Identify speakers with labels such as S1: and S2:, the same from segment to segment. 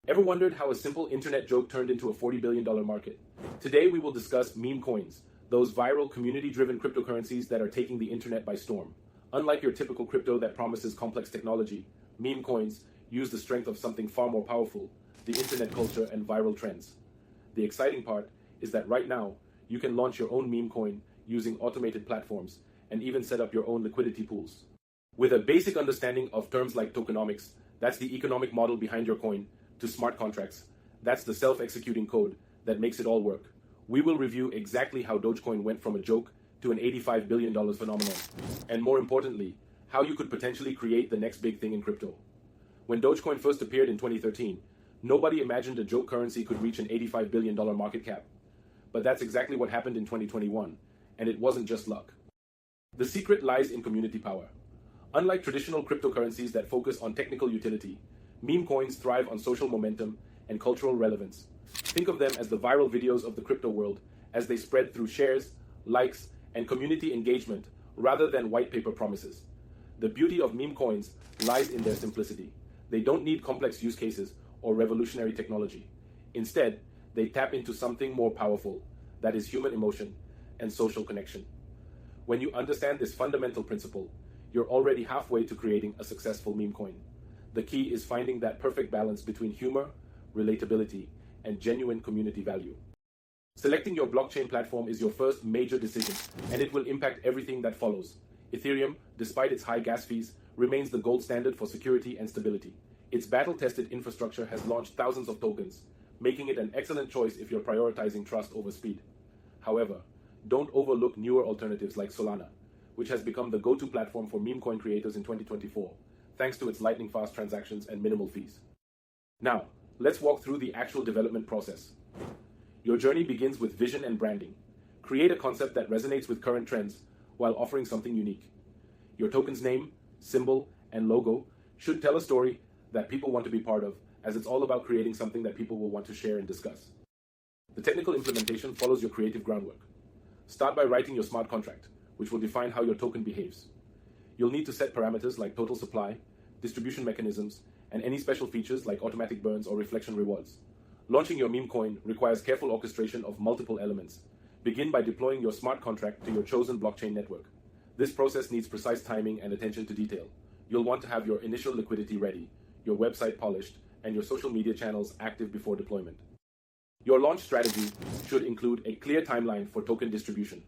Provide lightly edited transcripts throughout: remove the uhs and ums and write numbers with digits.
S1: Ever wondered how a simple internet joke turned into a $40 billion market? Today we will discuss meme coins, those viral community-driven cryptocurrencies that are taking the internet by storm. Unlike your typical crypto that promises complex technology, meme coins use the strength of something far more powerful, the internet culture and viral trends. The exciting part is that right now, you can launch your own meme coin using automated platforms and even set up your own liquidity pools. With a basic understanding of terms like tokenomics, that's the economic model behind your coin, to smart contracts, that's the self-executing code that makes it all work. We will review exactly how Dogecoin went from a joke to an $85 billion phenomenon, and more importantly, how you could potentially create the next big thing in crypto. When Dogecoin first appeared in 2013, nobody imagined a joke currency could reach an $85 billion market cap. But that's exactly what happened in 2021, and it wasn't just luck. The secret lies in community power. Unlike traditional cryptocurrencies that focus on technical utility, meme coins thrive on social momentum and cultural relevance. Think of them as the viral videos of the crypto world as they spread through shares, likes, and community engagement rather than white paper promises. The beauty of meme coins lies in their simplicity. They don't need complex use cases or revolutionary technology. Instead, they tap into something more powerful, that is human emotion and social connection. When you understand this fundamental principle, you're already halfway to creating a successful meme coin. The key is finding that perfect balance between humor, relatability, and genuine community value. Selecting your blockchain platform is your first major decision, and it will impact everything that follows. Ethereum, despite its high gas fees, remains the gold standard for security and stability. Its battle-tested infrastructure has launched thousands of tokens, making it an excellent choice if you're prioritizing trust over speed. However, don't overlook newer alternatives like Solana, which has become the go-to platform for meme coin creators in 2024, thanks to its lightning-fast transactions and minimal fees. Now, let's walk through the actual development process. Your journey begins with vision and branding. Create a concept that resonates with current trends while offering something unique. Your token's name, symbol, and logo should tell a story that people want to be part of, as it's all about creating something that people will want to share and discuss. The technical implementation follows your creative groundwork. Start by writing your smart contract, which will define how your token behaves. You'll need to set parameters like total supply, distribution mechanisms, and any special features like automatic burns or reflection rewards. Launching your meme coin requires careful orchestration of multiple elements. Begin by deploying your smart contract to your chosen blockchain network. This process needs precise timing and attention to detail. You'll want to have your initial liquidity ready, your website polished, and your social media channels active before deployment. Your launch strategy should include a clear timeline for token distribution.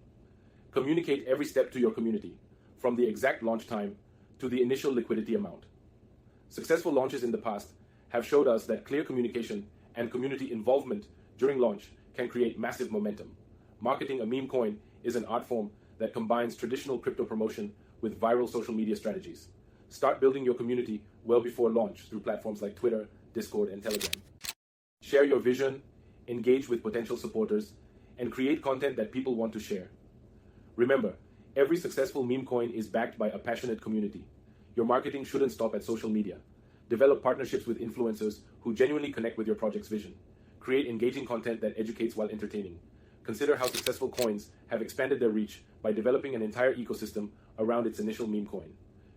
S1: Communicate every step to your community, from the exact launch time to the initial liquidity amount. Successful launches in the past have showed us that clear communication and community involvement during launch can create massive momentum. Marketing a meme coin is an art form that combines traditional crypto promotion with viral social media strategies. Start building your community well before launch through platforms like Twitter, Discord, and Telegram. Share your vision, engage with potential supporters, and create content that people want to share. Remember, every successful meme coin is backed by a passionate community. Your marketing shouldn't stop at social media. Develop partnerships with influencers who genuinely connect with your project's vision. Create engaging content that educates while entertaining. Consider how successful coins have expanded their reach by developing an entire ecosystem around its initial meme coin.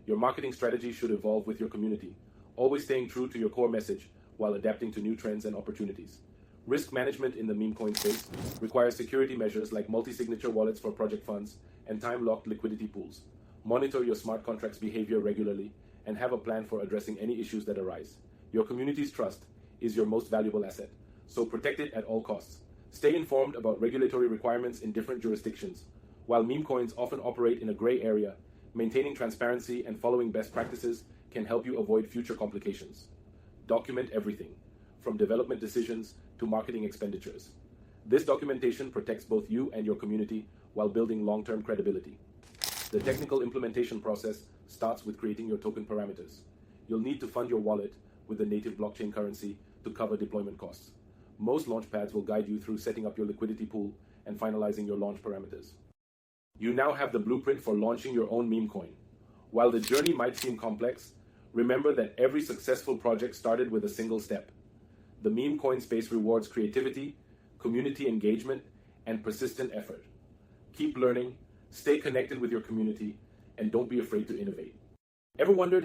S1: Your marketing strategy should evolve with your community, always staying true to your core message while adapting to new trends and opportunities. Risk management in the meme coin space requires security measures like multi-signature wallets for project funds and time-locked liquidity pools. Monitor your smart contracts' behavior regularly and have a plan for addressing any issues that arise. Your community's trust is your most valuable asset, so protect it at all costs. Stay informed about regulatory requirements in different jurisdictions. While meme coins often operate in a gray area, maintaining transparency and following best practices can help you avoid future complications. Document everything, from development decisions to marketing expenditures. This documentation protects both you and your community while building long-term credibility. The technical implementation process starts with creating your token parameters. You'll need to fund your wallet with the native blockchain currency to cover deployment costs. Most launchpads will guide you through setting up your liquidity pool and finalizing your launch parameters. You now have the blueprint for launching your own meme coin. While the journey might seem complex, remember that every successful project started with a single step. The meme coin space rewards creativity, community engagement, and persistent effort. Keep learning, stay connected with your community, and don't be afraid to innovate. Ever wondered